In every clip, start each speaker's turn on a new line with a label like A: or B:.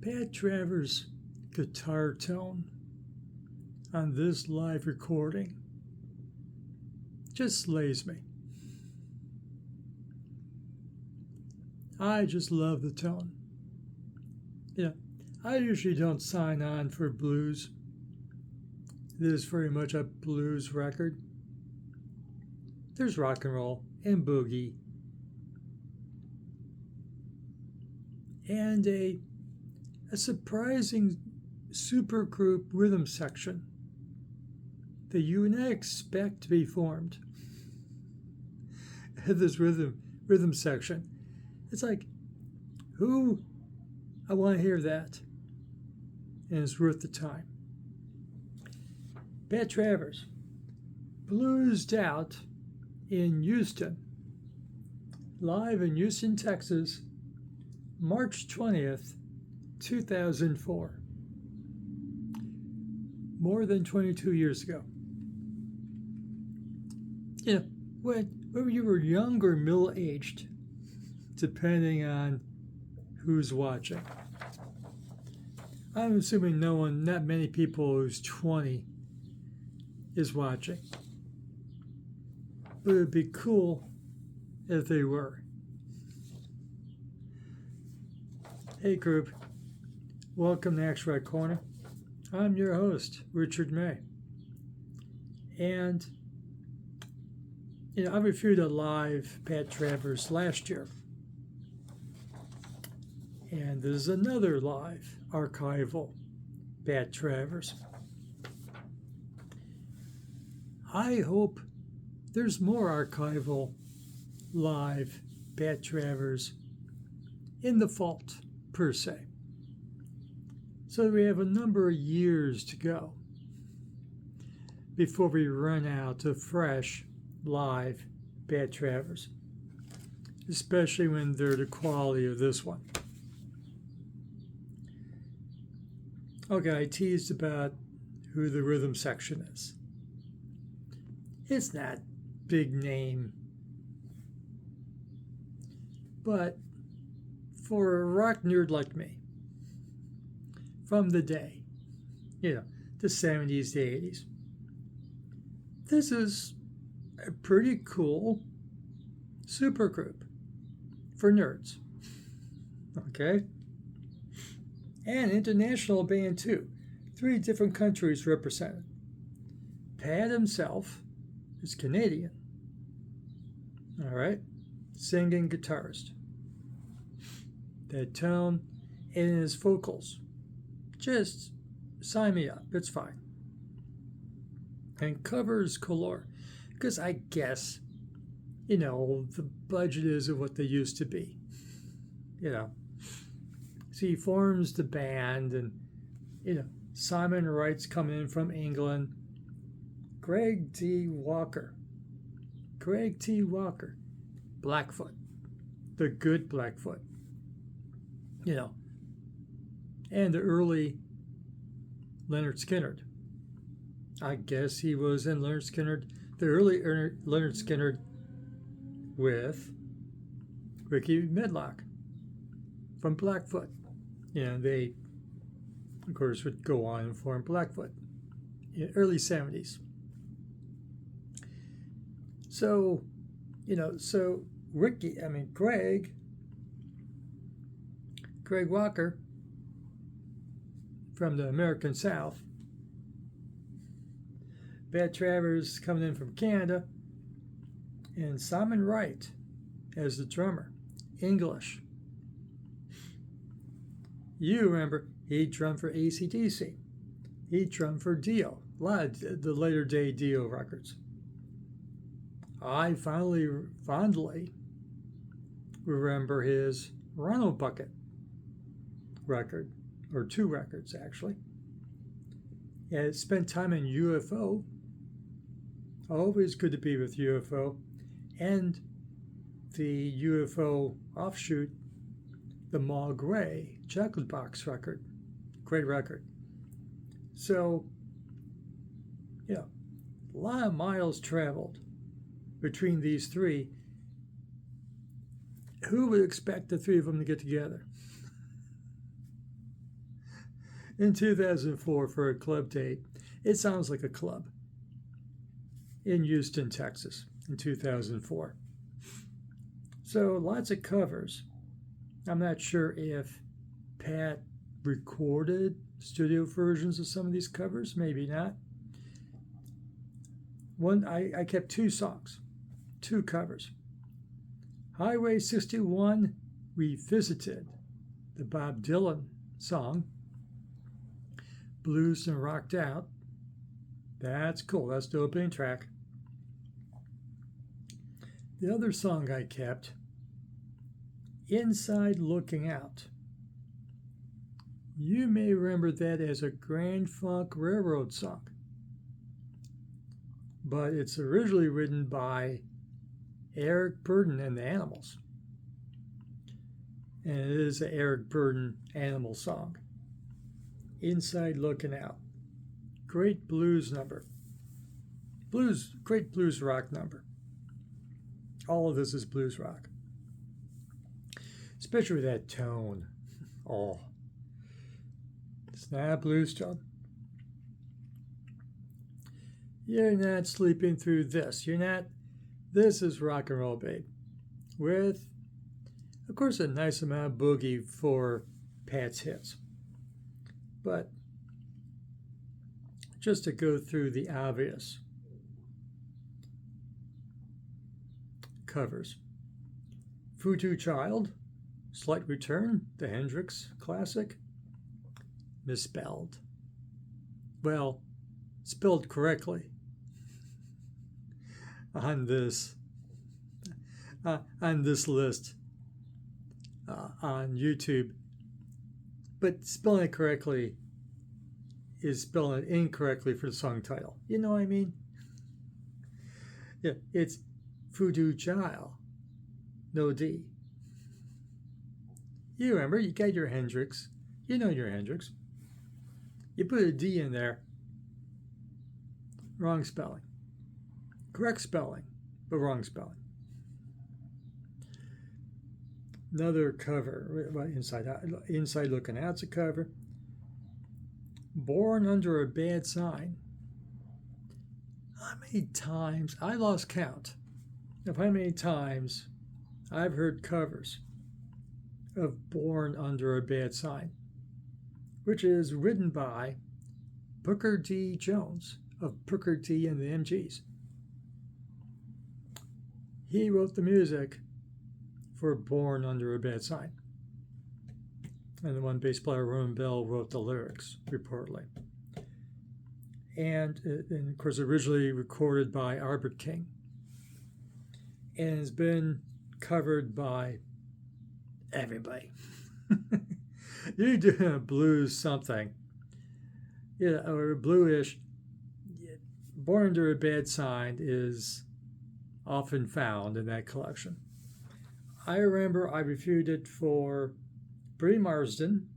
A: Pat Travers' guitar tone on this live recording just slays me. I just love the tone. I usually don't sign on for blues. This is very much a blues record. There's rock and roll and boogie and a surprising supergroup rhythm section that you would not expect to be formed. This rhythm section. It's like, who? I want to hear that. And it's worth the time. Pat Travers bluesed out in Houston, live in Houston, Texas, March 20th, 2004. More than 22 years ago. When you were young or middle-aged, depending on who's watching. I'm assuming not many people who's 20 is watching. But it would be cool if they were. Hey group, welcome to Axe Right Corner. I'm your host, Richard May. And I reviewed a live Pat Travers last year. And there's another live archival Pat Travers. I hope there's more archival live Pat Travers in the vault, per se. So we have a number of years to go before we run out of fresh live Pat Travers, especially when they're the quality of this one. Okay, I teased about who the rhythm section is. It's not big name, but for a rock nerd like me, from the day, the 70s to 80s, this is a pretty cool supergroup for nerds. Okay? And international band too. 3 different countries represented. Pat himself is Canadian. All right? Singing guitarist. That tone and his vocals. Just sign me up. It's fine. And covers galore. Because I guess, the budget isn't what they used to be. So he forms the band, and Simon Wright's coming in from England. Greg T. Walker, Blackfoot, the good Blackfoot, and the early Lynyrd Skynyrd. I guess he was in Lynyrd Skynyrd, the early Lynyrd Skynyrd with Ricky Medlock from Blackfoot. They, of course, would go on and form Blackfoot in the early 70s. So, Greg Walker from the American South, Pat Travers coming in from Canada, and Simon Wright as the drummer, English. You remember, he drummed for AC/DC. He drummed for Dio, a lot of the later day Dio records. I fondly remember his Rhino Bucket record, or 2 records actually. And spent time in UFO. Always good to be with UFO. And the UFO offshoot, the Ma Gray Chocolate Box record. Great record. So, a lot of miles traveled between these 3. Who would expect the 3 of them to get together? in 2004 for a club date. It sounds like a club in Houston, Texas in 2004. So lots of covers. I'm not sure if Pat recorded studio versions of some of these covers, maybe not. I kept two songs, two covers. Highway 61 Revisited, the Bob Dylan song, Blues and Rocked Out. That's cool, that's the opening track. The other song I kept, Inside Looking Out. You may remember that as a Grand Funk Railroad song, but it's originally written by Eric Burdon and the Animals. And it is an Eric Burdon Animal song. Inside Looking Out. Great blues number. Great blues rock number. All of this is blues rock. Especially with that tone. Oh. It's not a blues tone. You're not sleeping through this. You're not. This is rock and roll, babe. With, of course, a nice amount of boogie for Pat's hits. But just to go through the obvious covers. Voodoo Child, Slight Return, the Hendrix classic. Misspelled. Well, spelled correctly on this list on YouTube, but spelling it correctly is spelling it incorrectly for the song title. You know what I mean? Yeah, it's Voodoo Child, no D. You remember, you got your Hendrix. You know your Hendrix. You put a D in there. Wrong spelling. Correct spelling, but wrong spelling. Another cover, Inside Looking Out's a cover. Born Under a Bad Sign. How many times, I lost count of how many times I've heard covers of Born Under a Bad Sign, which is written by Booker T. Jones of Booker T. and the MGs. He wrote the music for Born Under a Bad Sign. And the one bass player, Roman Bell, wrote the lyrics, reportedly. And of course, originally recorded by Albert King. And has been covered by everybody. You're doing a blues something, or bluish. Born Under a Bad Sign is often found in that collection. I remember I reviewed it for Brie Marsden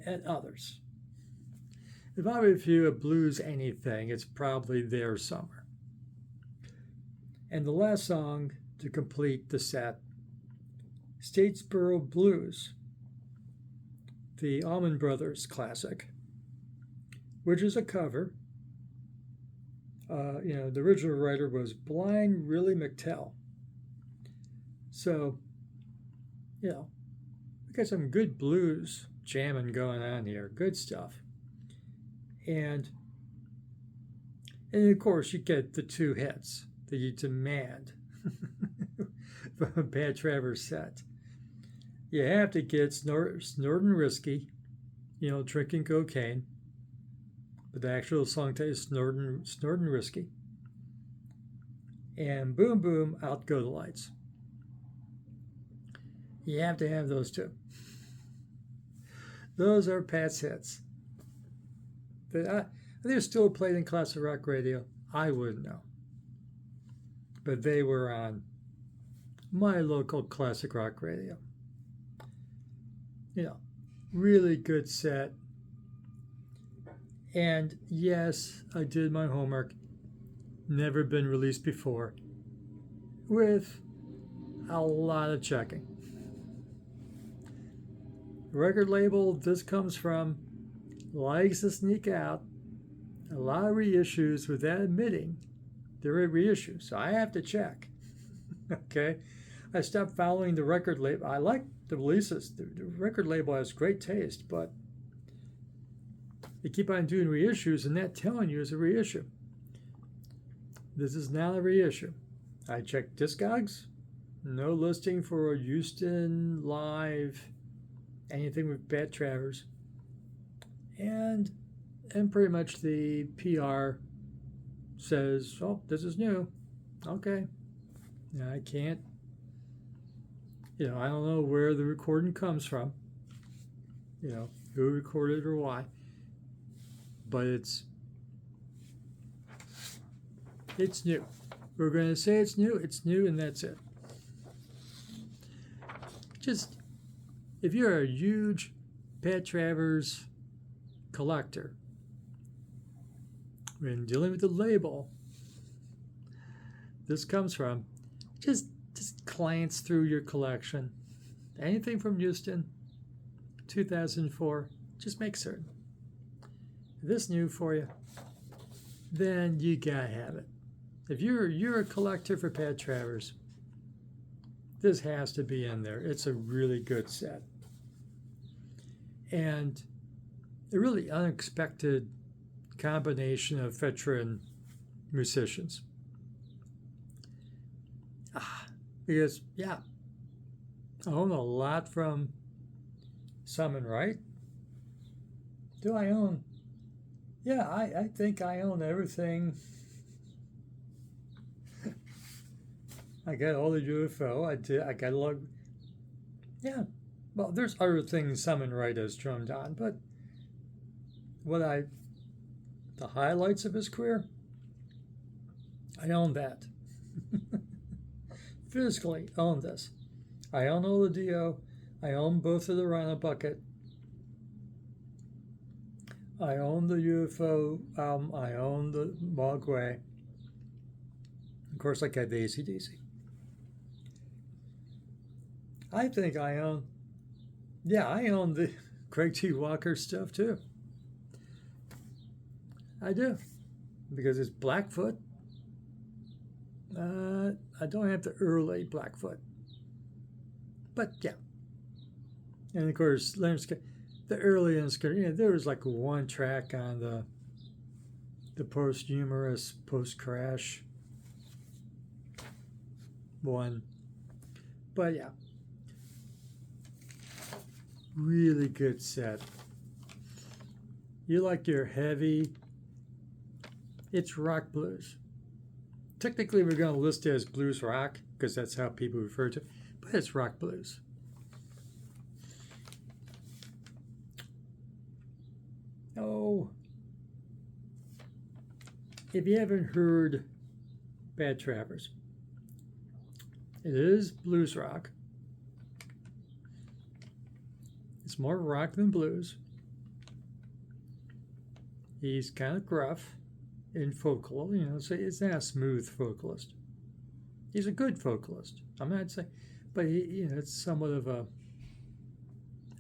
A: and others. If I review a blues anything, it's probably there somewhere. And the last song to complete the set, Statesboro Blues, the Allman Brothers classic, which is a cover. The original writer was Blind Willie McTell. So, we got some good blues jamming going on here. Good stuff. And of course, you get the two hits that you demand from a Pat Travers set. You have to get Snortin' Risky, drinking cocaine. But the actual song title is Snortin' Risky. And Boom Boom, Out Go the Lights. You have to have those two. Those are Pat's hits. They're still played in classic rock radio. I wouldn't know. But they were on my local classic rock radio. Really good set. And yes, I did my homework. Never been released before. With a lot of checking. record label this comes from likes to sneak out a lot of reissues without admitting they're a reissue. So I have to check. Okay? I stopped following the record label. I like the releases. The record label has great taste, but they keep on doing reissues and not telling you it's a reissue. This is not a reissue. I checked Discogs. No listing for a Houston Live, anything with Pat Travers. And pretty much the PR says, oh, this is new. Okay. Now I can't, I don't know where the recording comes from, who recorded it or why, but it's new. We're going to say it's new, and that's it. Just, if you're a huge Pat Travers collector, when dealing with the label this comes from, just glance through your collection. Anything from Houston, 2004, just make certain. If this new for you, then you gotta have it. If you're a collector for Pat Travers, this has to be in there. It's a really good set. And a really unexpected combination of veteran musicians. Because, I own a lot from Simon Wright. Do I own? Yeah, I think I own everything. I got all the UFO. I got a lot. Yeah, well, there's other things Simon Wright has drummed on, but the highlights of his career, I own that. Physically own this. I own all the Dio. I own both of the Rhino Bucket. I own the UFO album. I own the Mogwai. Of course, I got the AC/DC. I think I own the Craig T. Walker stuff too. I do. Because it's Blackfoot. I don't have the early Blackfoot. But yeah. And of course, Lynyrd Skynyrd, the early Lynyrd Skynyrd, there was like one track on the posthumous, post-crash one. But yeah. Really good set. You like your heavy, it's rock blues. Technically, we're going to list it as blues rock because that's how people refer to it, but it's rock blues. Oh, if you haven't heard Pat Travers, it is blues rock. It's more rock than blues. He's kind of gruff in vocal, so it's not a smooth vocalist. He's a good vocalist. I'm not saying, but he, it's somewhat of a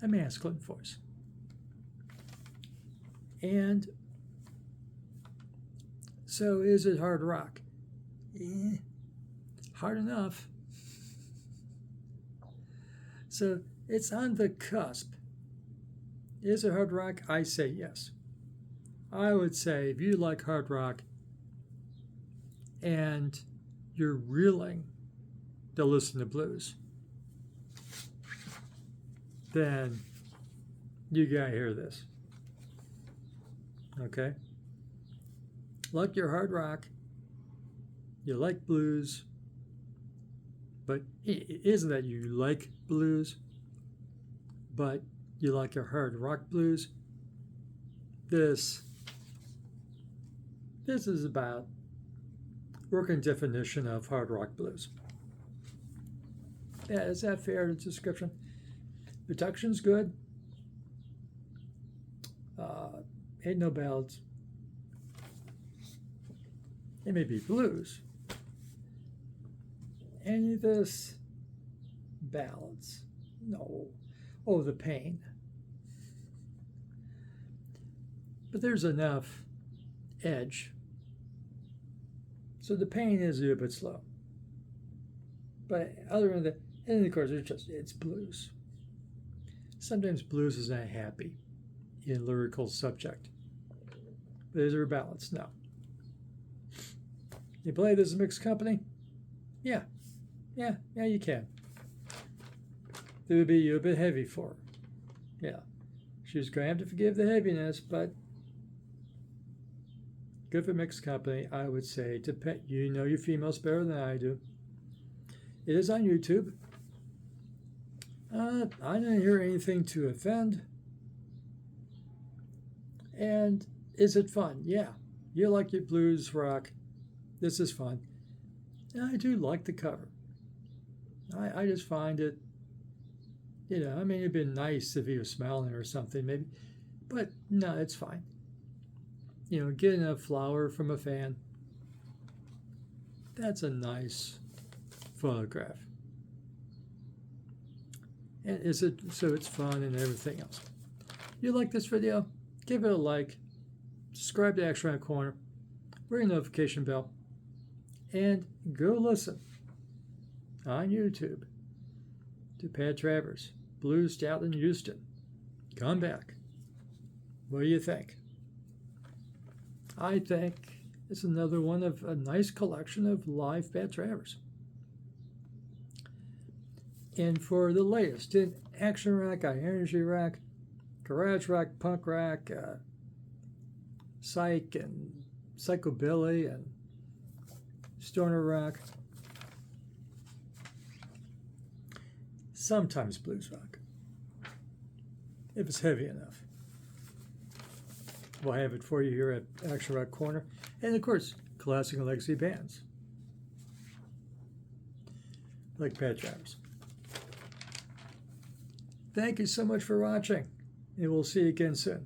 A: masculine voice. And so is it hard rock? Hard enough. So it's on the cusp. Is it hard rock? I say yes. I would say if you like hard rock and you're willing to listen to blues, then you gotta hear this. Okay? Like your hard rock, you like blues, but it isn't that you like blues, but you like your hard rock blues. This is about working definition of hard rock blues. Yeah, is that fair description? Production's good. Ain't no ballads. It may be blues. Any of this ballads? No. Oh, The Pain. but there's enough edge. So the pain is a little bit slow. But other than that, and of course, it's blues. Sometimes blues is not happy in lyrical subject. But is there a balance? No. You play this as a mixed company? Yeah, you can. It would be a bit heavy for her. Yeah. She's going to have to forgive the heaviness, but good for mixed company, I would say. You know your females better than I do. It is on YouTube. I didn't hear anything to offend. And is it fun? Yeah. You like your blues rock. This is fun. And I do like the cover. I just find it, it'd be nice if he was smiling or something, maybe. But no, it's fine. Getting a flower from a fan. That's a nice photograph. And so it's fun and everything else. You like this video? Give it a like. Subscribe to Action Around Corner. Ring the notification bell. And go listen on YouTube to Pat Travers, Blues Stout in Houston. Come back. What do you think? I think it's another one of a nice collection of live Pat Travers. And for the latest in action rock, energy rock, garage rock, punk rock, psych and psychobilly and stoner rock, sometimes blues rock, if it's heavy enough. We'll have it for you here at Action Rock Corner. And of course, classic and legacy bands like Pat Travers. Thank you so much for watching, and we'll see you again soon.